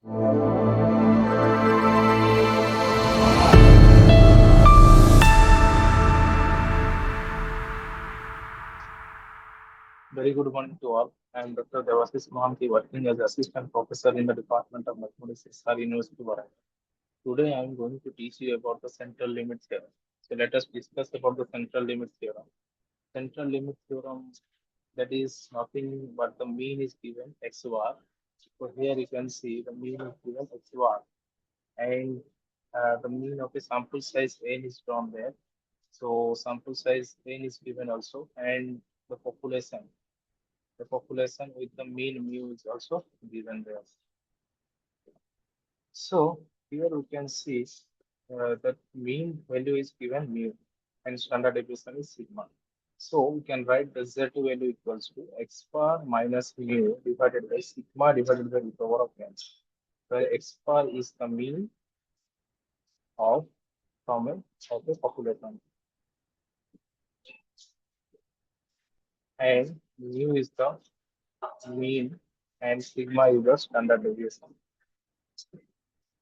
Very good morning to all. I am Dr. Devasis Mohanty, working as assistant professor in the Department of Mathematics, SR University, Varanasi. Today, I am going to teach you about the central limit theorem. So let us discuss about the central limit theorem. Central limit theorem, that is nothing but the mean is given x bar. So here you can see the mean is given x bar, and the mean of a sample size n is drawn there. So sample size n is given also, and the population. The population with the mean mu is also given there. So here we can see that mean value is given mu and standard deviation is sigma. So we can write the z value equals to x bar minus mu divided by sigma divided by root over of n, where x bar is the mean of of the population and mu is the mean and sigma is the standard deviation.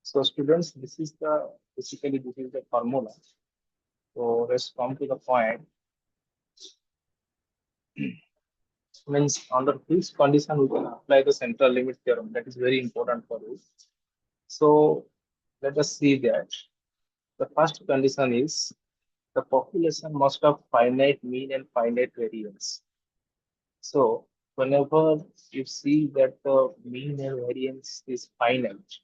So students, this is the basically this is the formula. So let's come to the point. Means under this condition we can apply the central limit theorem. That is very important for you. So let us see that the first condition is the population must have finite mean and finite variance. So whenever you see that the mean and variance is finite,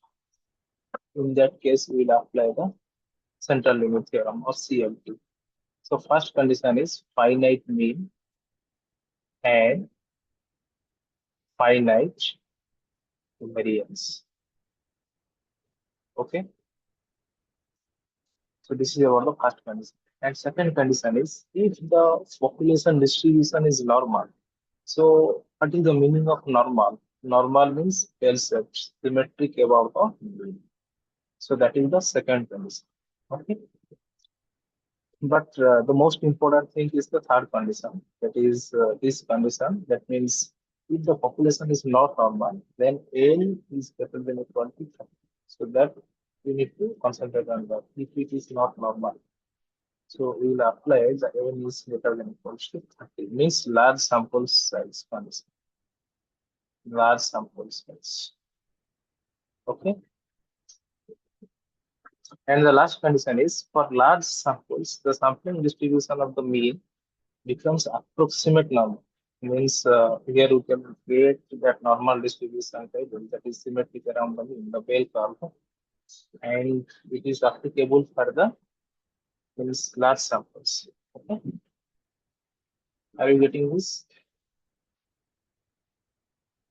in that case we will apply the central limit theorem or CLT. So first condition is finite mean and finite variance. Okay. So this is about the first condition. And second condition is if the population distribution is normal. So what is the meaning of normal? Normal means bell-shaped, symmetric above the mean. So that is the second condition. Okay. But the most important thing is the third condition. That is this condition. That means if the population is not normal, then N is greater than or equal to 30. So that we need to concentrate on that. If it is not normal, so we will apply the N is greater than or equal to 30. Means large sample size condition. Large sample size. Okay. And the last condition is for large samples, the sampling distribution of the mean becomes approximate normal. Means here we can create that normal distribution table that is symmetric around the mean, the bell curve, and it is applicable for the means large samples. Okay, are you getting this?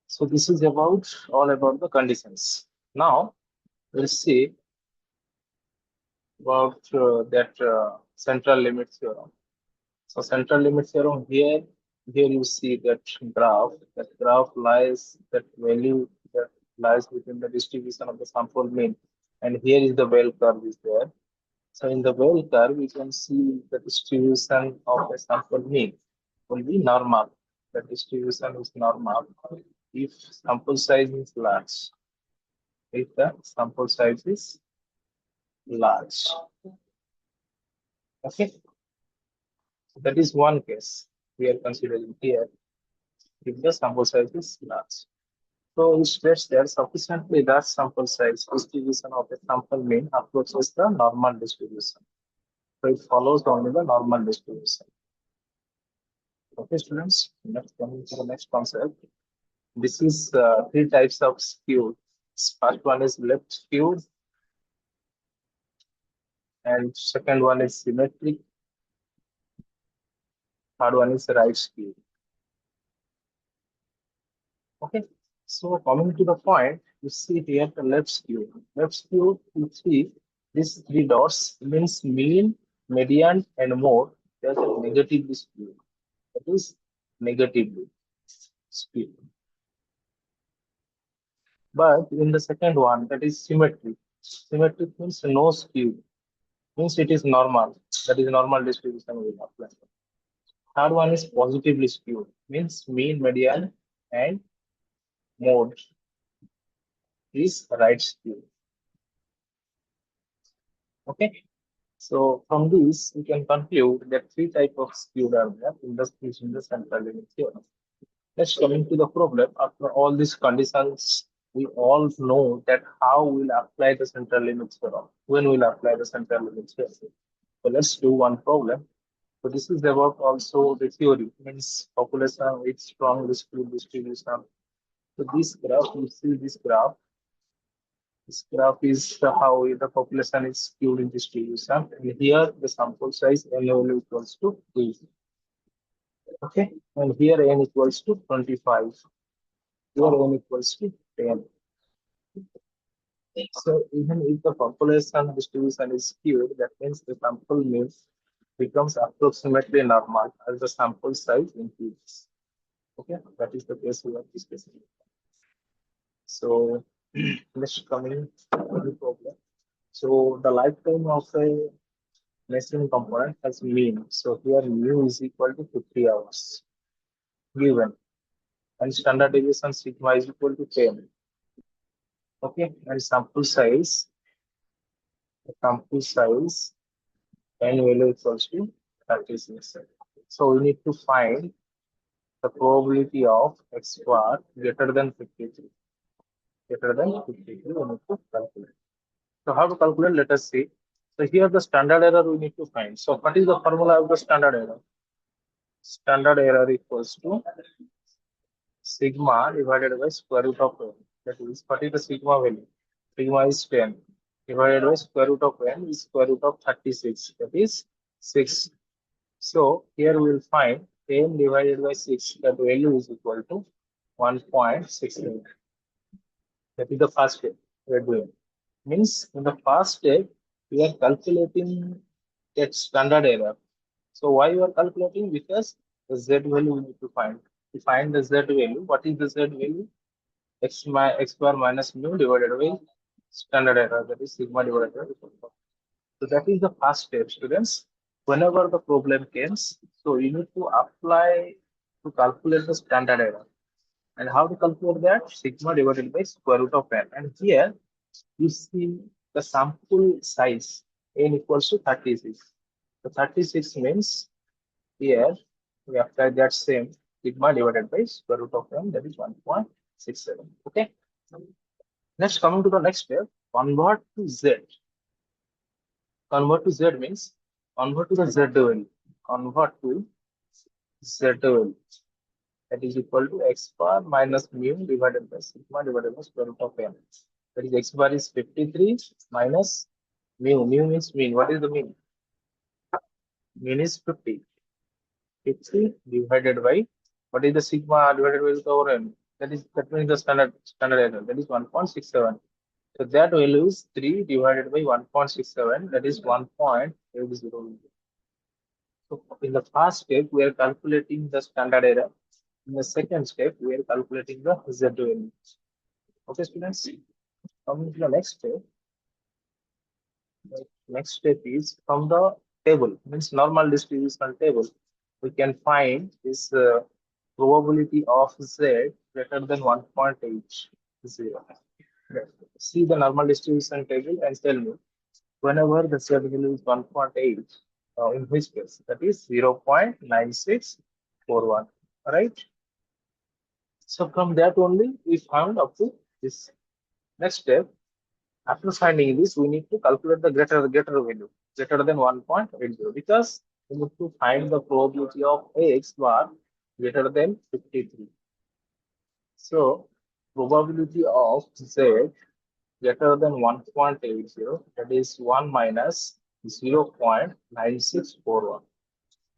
So this is about all about the conditions. Now we'll see about that central limit theorem. So central limit theorem here you see that graph. That graph lies that value that lies within the distribution of the sample mean, and here is the bell curve is there. So in the bell curve, we can see the distribution of the sample mean will be normal. The distribution is normal if sample size is large. If the sample size is large. Okay, so that is one case we are considering here if the sample size is large. So it states that sufficiently large sample size distribution of a sample mean approaches the normal distribution. So it follows only the normal distribution. Okay, students, let's come to the next concept. This is three types of skew. First one is left skewed, and second one is symmetric. Third one is right skewed. Okay, so coming to the point, you see here the left skewed. Left skewed, you see these three dots means mean, median, and mode. There's a negatively skewed. That is negatively skewed. But in the second one, that is symmetric. Symmetric means no skew. Means it is normal. That is normal distribution will apply. Third one is positively skewed. Means mean, median, and mode. is right skew. Okay. So from this, we can conclude that three types of skew are there in the central limit theorem. Let's coming to the problem. After all these conditions, we all know that how we'll apply the central limit theorem. When we'll apply the central limit theorem. So let's do one problem. So this is about also the theory, means population with strong distribution. So this graph, you see this graph. This graph is how the population is skewed in distribution. And here the sample size n value equals to 2. Okay. And here n equals to 25. Here n equals to 10. So even if the population distribution is skewed, that means the sample means becomes approximately normal as the sample size increases. Okay, that is the case we are discussing. So let's come in to the problem. So the lifetime of a machine component has mean. So here mu is equal to 50 hours given, and standard deviation sigma is equal to 10. Okay, and sample size n value equals to 36. So we need to find the probability of x bar greater than 53. Greater than 53, we need to calculate. So how to calculate? Let us see. So here the standard error we need to find. So what is the formula of the standard error? Standard error equals to sigma divided by square root of n. That is, what is the sigma value? Sigma is 10 divided by square root of n is square root of 36. That is 6. So here we will find 10 divided by 6. That value is equal to 1.68. That is the first step we are doing. Means in the first step, we are calculating that standard error. So why you are calculating? Because the z value we need to find. To find the z value, what is the z value? X bar minus mu divided by standard error, that is sigma divided by. So that is the first step, students. Whenever the problem comes, so you need to apply to calculate the standard error. And how to calculate that? Sigma divided by square root of n. And here you see the sample size n equals to 36. So 36 means here we apply that same sigma divided by square root of n, that is 1.67. Okay. Next, coming to the next step, convert to z. Convert to z means convert to the z value. Convert to z value. That is equal to x bar minus mu divided by sigma divided by square root of n. That is x bar is 53 minus mu. Mu means mean. What is the mean? Mean is 50. 50 divided by what is the sigma divided by root over n? That means the standard error. That is 1.67. So that value is 3 divided by 1.67. That is 1.80. So in the first step, we are calculating the standard error. In the second step, we are calculating the z value. Okay, students. Coming to the next step. The next step is from the table, means normal distribution table. We can find this probability of z greater than 1.80. See the normal distribution table and tell me whenever the z value is 1.8, in which case that is 0.9641. Right? So from that only we found up to this. Next step, after finding this, we need to calculate the greater value, greater than 1.80, because we need to find the probability of x bar greater than 53. So probability of z greater than 1.80, that is 1 minus 0.9641,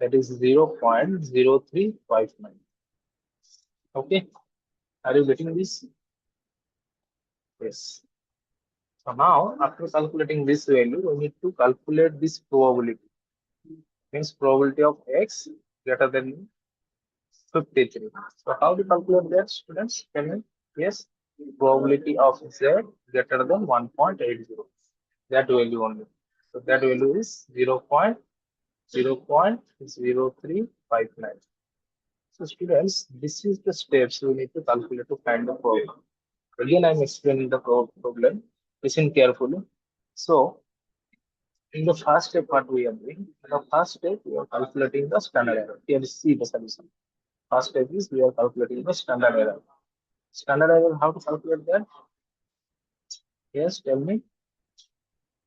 that is 0.0359. Okay, are you getting this? Yes. So now, after calculating this value, we need to calculate this probability. Means probability of x greater than 53. So how to calculate that, students? Can you? Yes. Probability of z greater than 1.80. That value only. So that value is 0.0359. So students, this is the steps we need to calculate to find the problem. Again, I'm explaining the problem. Listen carefully. So, in the first step, what we are doing? In the first step, we are calculating the standard error. Here, see the solution. First step is we are calculating the standard error. Standard error, how to calculate that? Yes, tell me.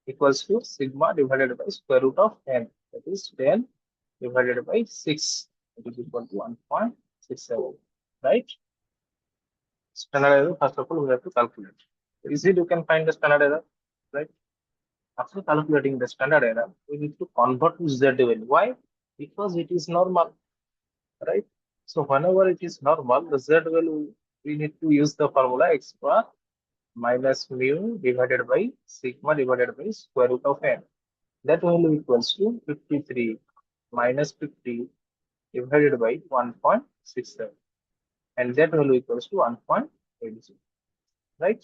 Equals to sigma divided by square root of n. That is 10 divided by 6. It is equal to 1.67. Right? Standard error, first of all, we have to calculate. Easy, you can find the standard error. Right? After calculating the standard error, we need to convert to Z value. Why? Because it is normal. Right? So whenever it is normal, the Z value, we need to use the formula x bar minus mu divided by sigma divided by square root of n. That value equals to 53 minus 50 divided by 1.67. And that value equals to 1.80. Right?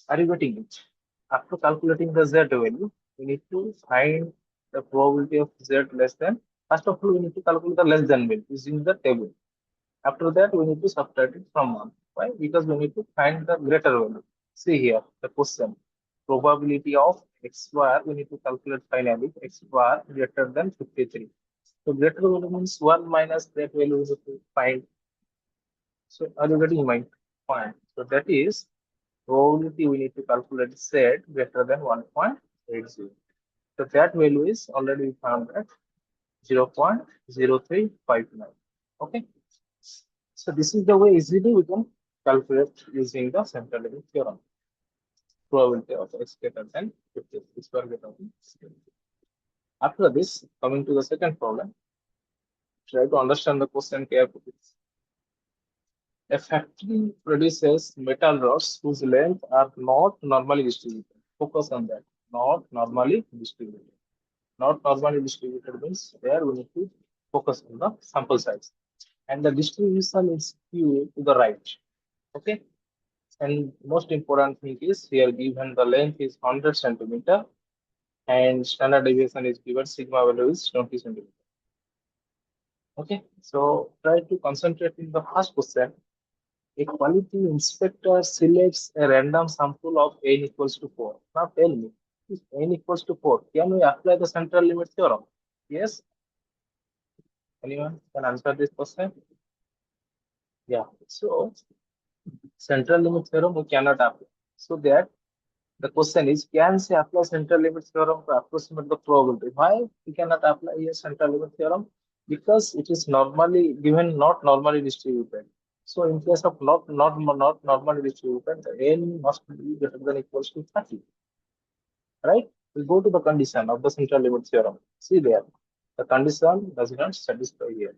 Are you getting it? After calculating the Z value, we need to find the probability of Z less than. First of all, we need to calculate the less than value using the table. After that, we need to subtract it from 1. Why? Because we need to find the greater value. See here, the question. Probability of x bar, we need to calculate finally x bar greater than 53. So greater value means 1 minus that value is to find. So are you getting my point? So that is probability we need to calculate z greater than 1.80. So that value is already found at 0.0359. Okay. So this is the way easily we can calculate using the central limit theorem. Probability of x greater than 50 is greater than 50. After this, coming to the second problem, try to understand the question carefully. A factory produces metal rods whose length are not normally distributed. Focus on that. Not normally distributed. Not normally distributed means there we need to focus on the sample size. And the distribution is skewed to the right. Okay. And most important thing is here given the length is 100 centimeter and standard deviation is given sigma value is 20 centimeter. Okay. So try to concentrate in the first question. A quality inspector selects a random sample of n equals to 4. Now tell me, if n equals to 4, can we apply the central limit theorem? Yes? Anyone can answer this question? Yeah. So central limit theorem we cannot apply. So that the question is, can she apply central limit theorem to approximate the probability? Why we cannot apply a central limit theorem? Because it is normally given not normally distributed. So in case of not normally distributed, the n must be greater than equals to 30. Right? We go to the condition of the central limit theorem. See there, the condition does not satisfy here.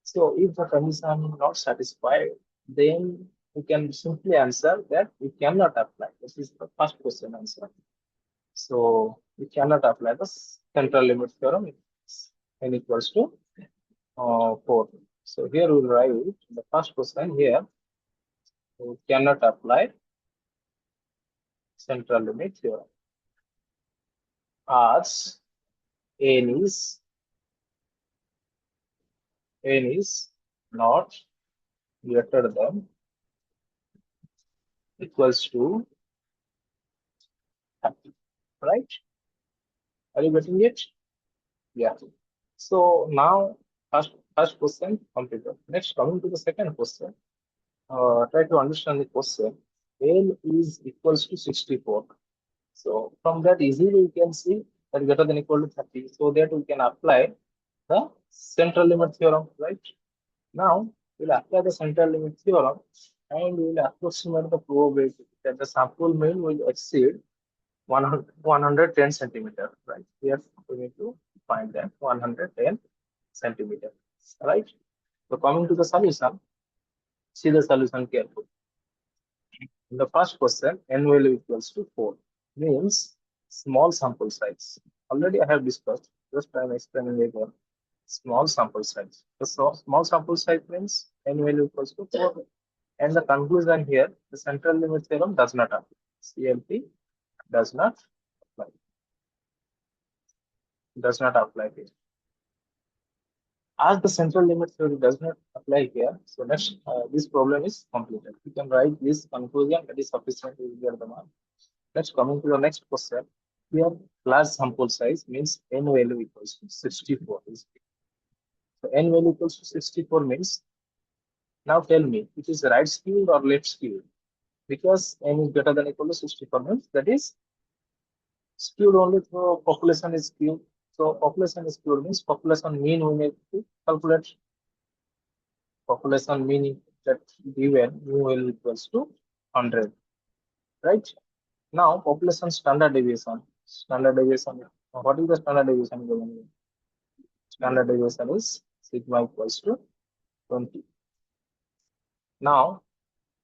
So if the condition not satisfied, then we can simply answer that we cannot apply. This is the first question answer. So we cannot apply the central limit theorem if n equals to 4. So here we will write the first question here. We cannot apply central limit theorem as n is not greater than equals to 30. Right? Are you getting it? Yeah. So now first question completed. Next, coming to the second question. Try to understand the question. L is equals to 64. So from that easily we can see that greater than equal to 30. So that we can apply the central limit theorem, right? Now we'll apply the central limit theorem and we will approximate the probability that the sample mean will exceed 110 centimeter, right? Here we need to find that 110 centimeter, right? So coming to the solution, see the solution carefully. In the first question, n value equals to 4 means small sample size. Already I have discussed, just I am explaining again. Small sample size. So small sample size means n value equals to 4. And the conclusion here, the central limit theorem does not apply. CLT does not apply. Does not apply here. As the central limit theory does not apply here, so next this problem is completed. You can write this conclusion, that is sufficient to get the mark. Let's coming to the next question. Here, large sample size means n value equals to 64. So n value equals to 64 means, now tell me, it is right skewed or left skewed? Because n is greater than equal to 64 means that is skewed only through population is skewed. So population is skewed means population mean we need to calculate. Population mean that given mu will equals to 100, right? Now population standard deviation. Standard deviation. What is the standard deviation given? Standard deviation is sigma equals to 20. Now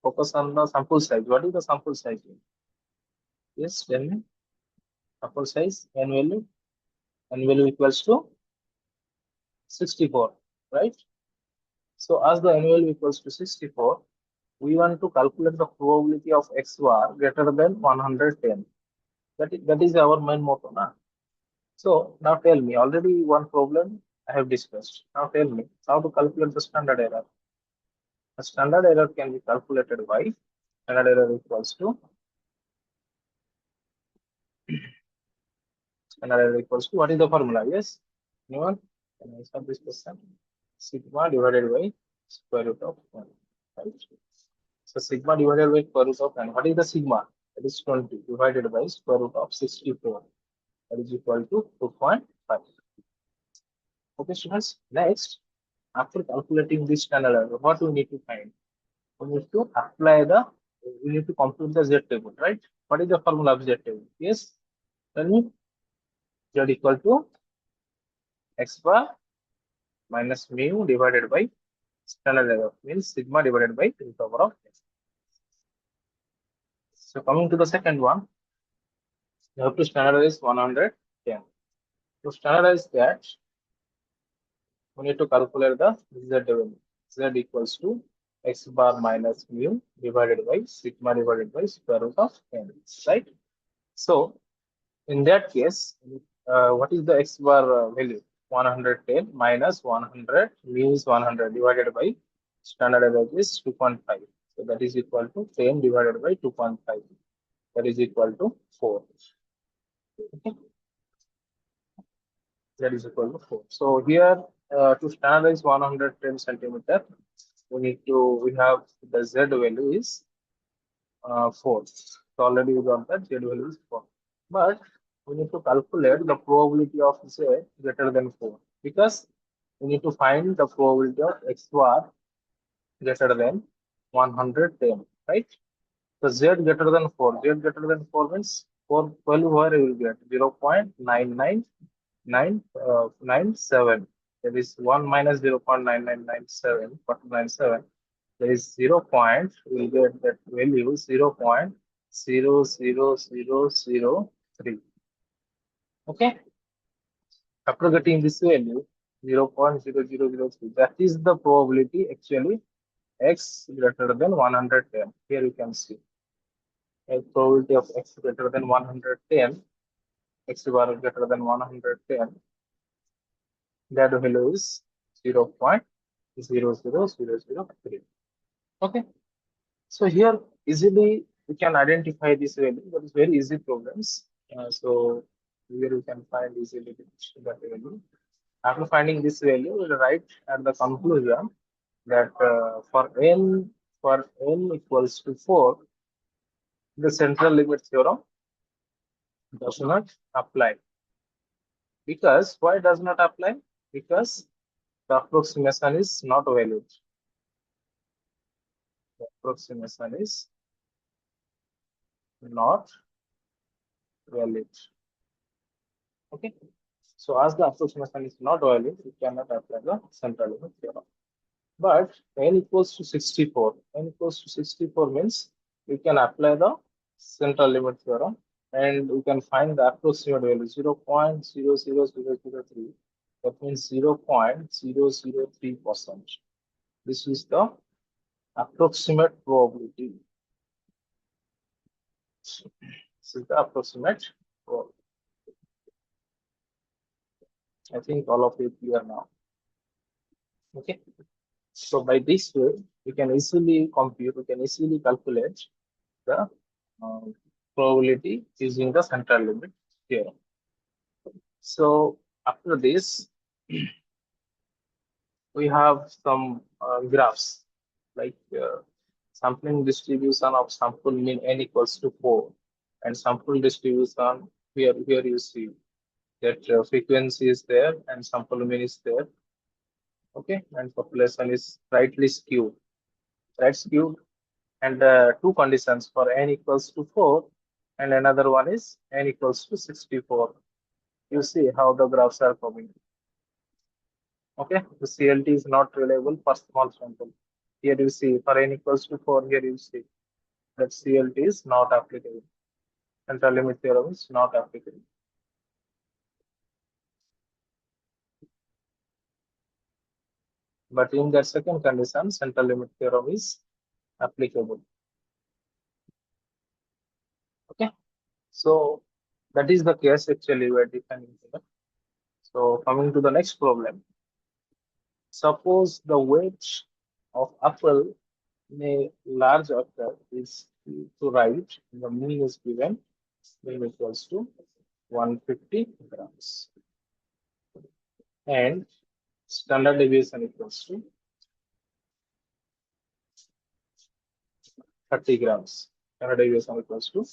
focus on the sample size. What is the sample size? Yes, tell me. Sample size n value equals to 64, right? So as the n value equals to 64, we want to calculate the probability of x bar greater than 110. That is our main motto now. So now tell me, already one problem I have discussed. Now tell me how to calculate the standard error. The standard error can be calculated by standard error equals to standard error equals to what is the formula? Yes, anyone can answer this question? Sigma divided by square root of 1. Right? So sigma divided by square root of 1. What is the sigma? That is 20 divided by square root of 64. That is equal to 2.5. Okay, students. Next, after calculating this standard error, what we need to find? We need to apply we need to compute the Z table, right? What is the formula of Z table? Yes, tell me. Z equal to x bar minus mu divided by standard error, means sigma divided by root over of x. So coming to the second one, you have to standardize 110. To standardize that, we need to calculate the Z table. Z equals to x bar minus mu divided by sigma divided by square root of n, right? So in that case, what is the x bar value? 110 minus 100, mu is 100 divided by standard error is 2.5. So that is equal to 10 divided by 2.5. That is equal to 4. Okay, that is equal to 4. So here to standardize 110 centimeter, we have the z value is 4. So already we got that z value is 4. But we need to calculate the probability of z greater than 4, because we need to find the probability of x bar greater than 110, right? So z greater than 4. Z greater than 4 means 4 value where you will get 0.9997. That is 1 minus 0.9997, 97. There is 0 point, we will get that value 0.00003. Okay. After getting this value 0.0003, that is the probability actually x greater than 110. Here you can see a probability of x greater than 110, x bar greater than 110, that value is 0.00003. Okay, so here easily we can identify this value. That is very easy programs. So here you can find easily that value. After finding this value, we'll write at the conclusion that for n equals to 4, the central limit theorem does not apply. Because why does not apply? Because the approximation is not valid. The approximation is not valid. Okay. So as the approximation is not valid, we cannot apply the central limit theorem. But n equals to 64. N equals to 64 means we can apply the central limit theorem, and we can find the approximate value 0.00003. That means 0.003%. This is the approximate probability. This is the approximate probability. I think all of it clear now. Okay. So by this way, we can easily compute, we can easily calculate the uh, probability using the central limit theorem. So after this, we have some graphs like sampling distribution of sample mean n equals to 4 and sample distribution here you see that frequency is there and sample mean is there, okay, and population is right skewed, and two conditions for n equals to 4 and another one is n equals to 64. You see how the graphs are forming. Okay, the CLT is not reliable for small sample. Here you see for n equals to 4, here you see that CLT is not applicable. Central limit theorem is not applicable. But in that second condition, central limit theorem is applicable. Okay, so that is the case actually we are defining here. So coming to the next problem, suppose the weight of apple in a large acre is to write the mean is given mean equals to 150 grams and standard deviation equals to 30 grams. Standard deviation equals to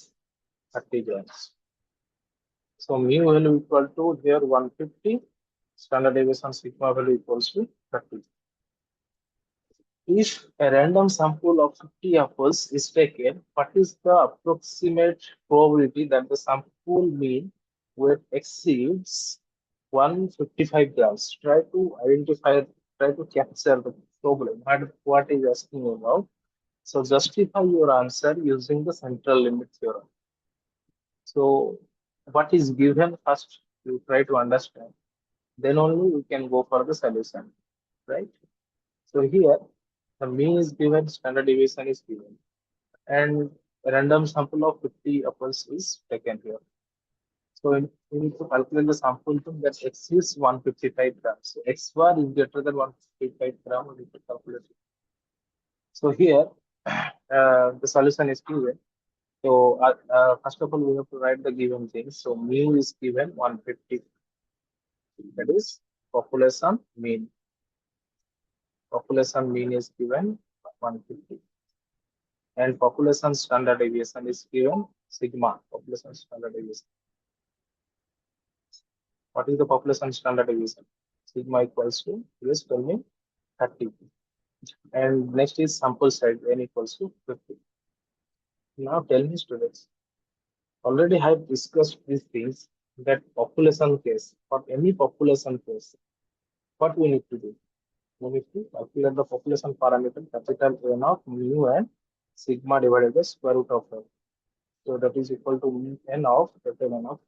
30 grams. So mu value equal to here 150, standard deviation sigma value equals to 30. If a random sample of 50 apples is taken, what is the approximate probability that the sample mean weight exceeds 155 grams? Try to identify, try to capture the problem. What is asking about? So justify your answer using the central limit theorem. So what is given first, you try to understand. Then only we can go for the solution, right? So here the mean is given, standard deviation is given, and a random sample of 50 apples is taken here. So we need to calculate the sample that exceeds 155 grams. So x bar is greater than 155 gram, we need to calculate it. So here the solution is given. So first of all, we have to write the given things. So mu is given 150. That is population mean. Population mean is given 150. And population standard deviation is given sigma. Population standard deviation. What is the population standard deviation? Sigma equals to, yes, tell me, 30. And next is sample size, n equals to 50. Now tell me, students, already have discussed these things that population case, for any population case, what we need to do? We need to calculate the population parameter capital N of mu and sigma divided by square root of N. So that is equal to mu N of capital N of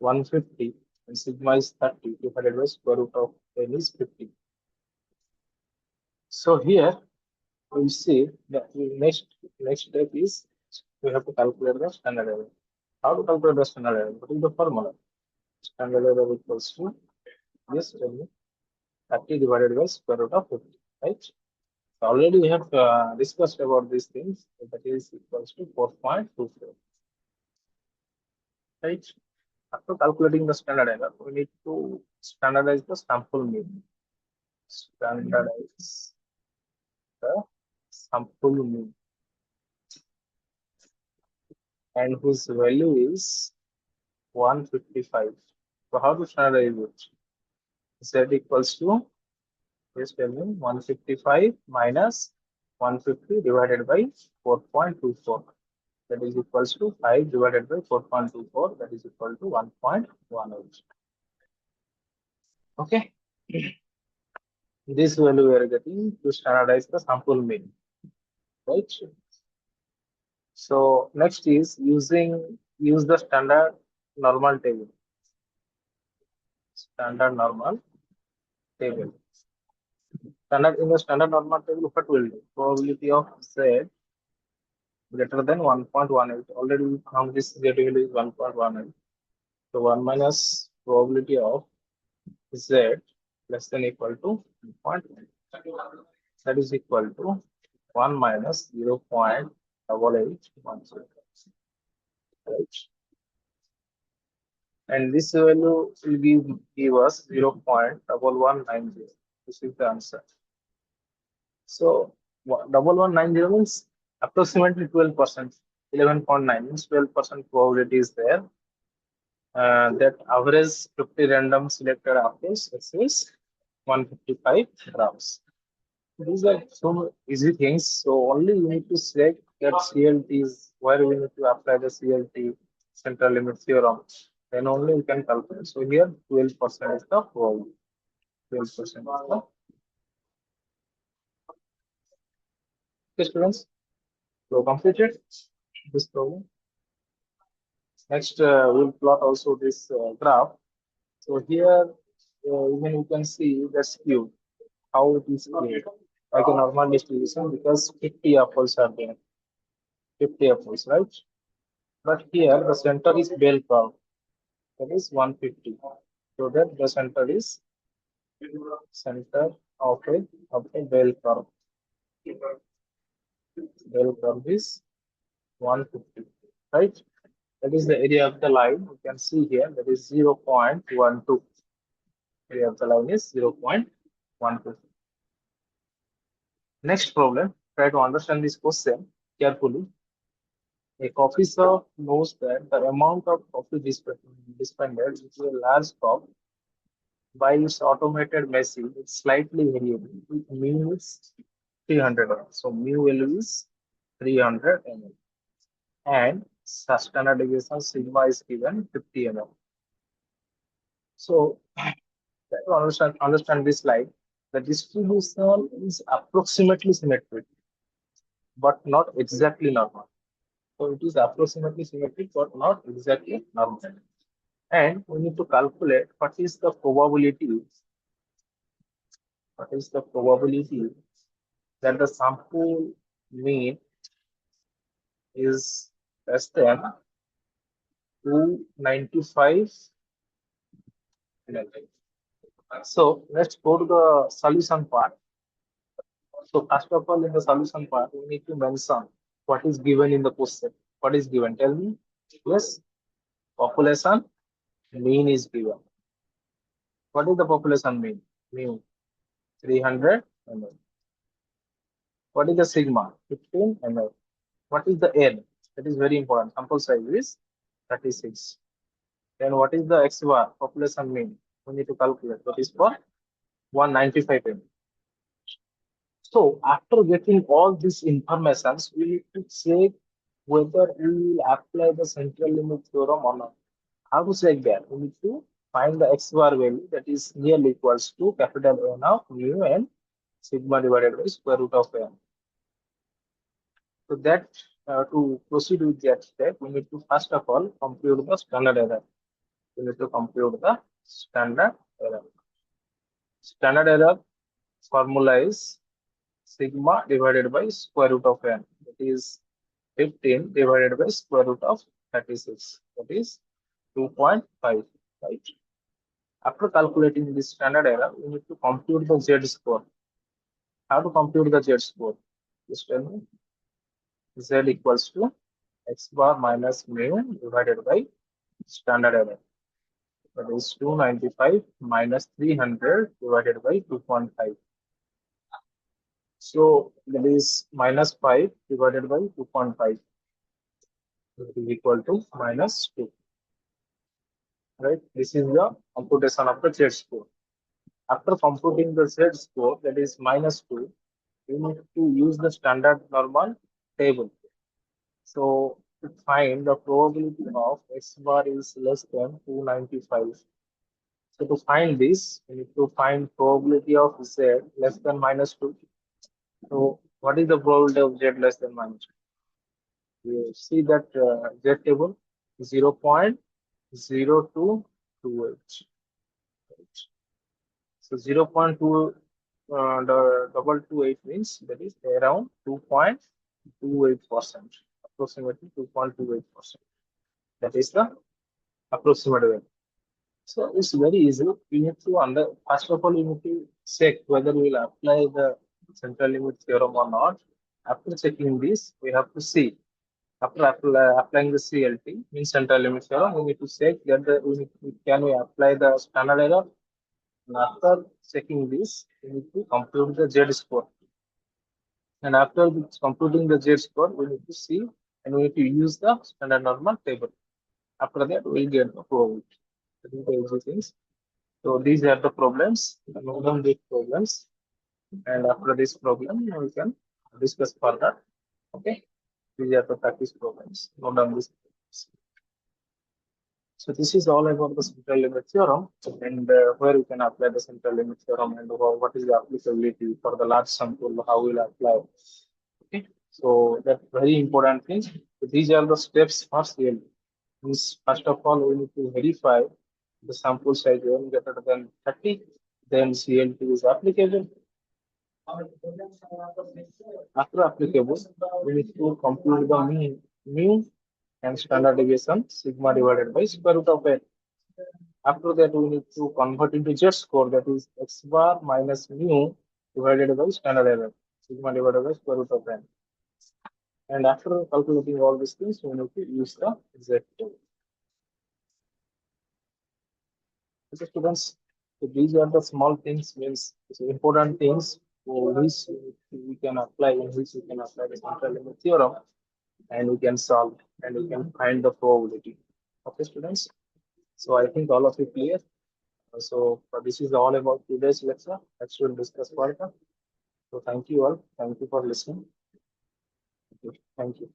150 and sigma is 30 divided by square root of N is 50. So here we see that next step is we have to calculate the standard error. How to calculate the standard error? What is the formula? Standard error equals to this 30 divided by square root of 50, right? So already we have discussed about these things. So that is equals to 4.24, right? After calculating the standard error, we need to standardize the sample mean. Standardize the sample mean, and whose value is 155. So how to standardize it? Z equals to, please tell me, 155 minus 150 divided by 4.24. That is equals to 5 divided by 4.24. That is equal to 1.18. Okay. This value we are getting to standardize the sample mean, right? So next is use the standard normal table. Standard normal table. Standard in the standard normal table, what will do? Probability of Z greater than 1.18. Already we found this Z value is 1.18. So 1 minus probability of Z less than equal to 1.1. That is equal to 1 minus 0.8810. Right? And this value will give us 0.1190. This is the answer. So 1190 means approximately 12%. 11.9 means 12% probability is there. That average 50 random selected apples is 155 grams. These are so easy things. So only you need to select that CLT is where we need to apply the CLT central limit theorem. Then only we can calculate. So here 12% is the probability. 12% is the. Okay, students. So completed this problem. Next, we'll plot also this graph. So here, even you can see the skew, how it is created, like a normal distribution, because 50 apples are there, 50 apples, right? But here the center is bell curve, that is 150. So that the center is center of a bell curve. Bell curve is 150, right? That is the area of the line. You can see here that is 0.12. Area of the line is 0.12. Next problem, try to understand this question carefully. A coffee shop knows that the amount of coffee dispensed into a large cup by its automated machine is slightly variable. With mu is 300 ml. So mu value is 300 ml. And standard deviation sigma is given 50 ml. So to understand this slide, the distribution is approximately symmetric, but not exactly normal. So it is approximately symmetric, but not exactly normal. And we need to calculate what is the probability that the sample mean is less than 295. So let's go to the solution part. So first of all, in the solution part, we need to mention what is given in the question. What is given? Tell me. Yes, population mean is given. What is the population mean? Mu 300 ml. What is the sigma? 15 ml. What is the n? That is very important. Sample size is 36. Then what is the x bar? Population mean. We need to calculate. That is for 195 ml. So after getting all these informations, we need to check whether we will apply the central limit theorem or not. How to check that? We need to find the x bar value that is nearly equals to capital N of mu and sigma divided by square root of n. So that to proceed with that step, we need to first of all compute the standard error. We need to compute the standard error. Standard error formula is sigma divided by square root of n. That is 15 divided by square root of 36. That is 2.5. Right. After calculating this standard error, we need to compute the z score. How to compute the z score? Just tell me. Z equals to x bar minus mu divided by standard error. That is 295 minus 300 divided by 2.5. So that is minus 5 divided by 2.5. That is equal to minus 2. Right? This is the computation of the z score. After computing the z score, that is minus 2, you need to use the standard normal table. So to find the probability of x bar is less than 295. So to find this, we need to find probability of z less than minus 2. So what is the probability of z less than minus 2? You see that z table 0.0228. So 0.2 the double 28 means that is around 2.28%, approximately 2.28%. That is the approximate value. So it's very easy. You need to first of all you need to check whether we will apply the central limit theorem or not. After checking this, we have to see. After applying the CLT, means central limit theorem, we need to check that can we apply the standard error. And after checking this, we need to compute the Z score. And after computing the Z score, we need to see and we need to use the standard normal table. After that, we'll get the probability. These are the easy things. So these are the problems, know them these problems, and after this problem, we can discuss further. Okay, these are the practice problems. Know them these. So this is all about the central limit theorem and where we can apply the central limit theorem and what is the applicability for the large sample, how we'll apply. Okay, so that's very important thing. So these are the steps first really. Means first of all, we need to verify the sample size n greater than 30, then CLT is applicable. After applicable, we need to compute the mean, mu and standard deviation sigma divided by square root of n. After that, we need to convert into Z score, that is x bar minus mu divided by standard error sigma divided by square root of n. And after calculating all these things, we need to use the Z tool. Okay, students. So these are the small things, means important things for which we can apply, in which we can apply the central limit theorem, and we can solve and we can find the probability. Okay, students. So I think all of you clear. So this is all about today's lecture. Next we'll discuss further. So thank you all. Thank you for listening. Okay, thank you.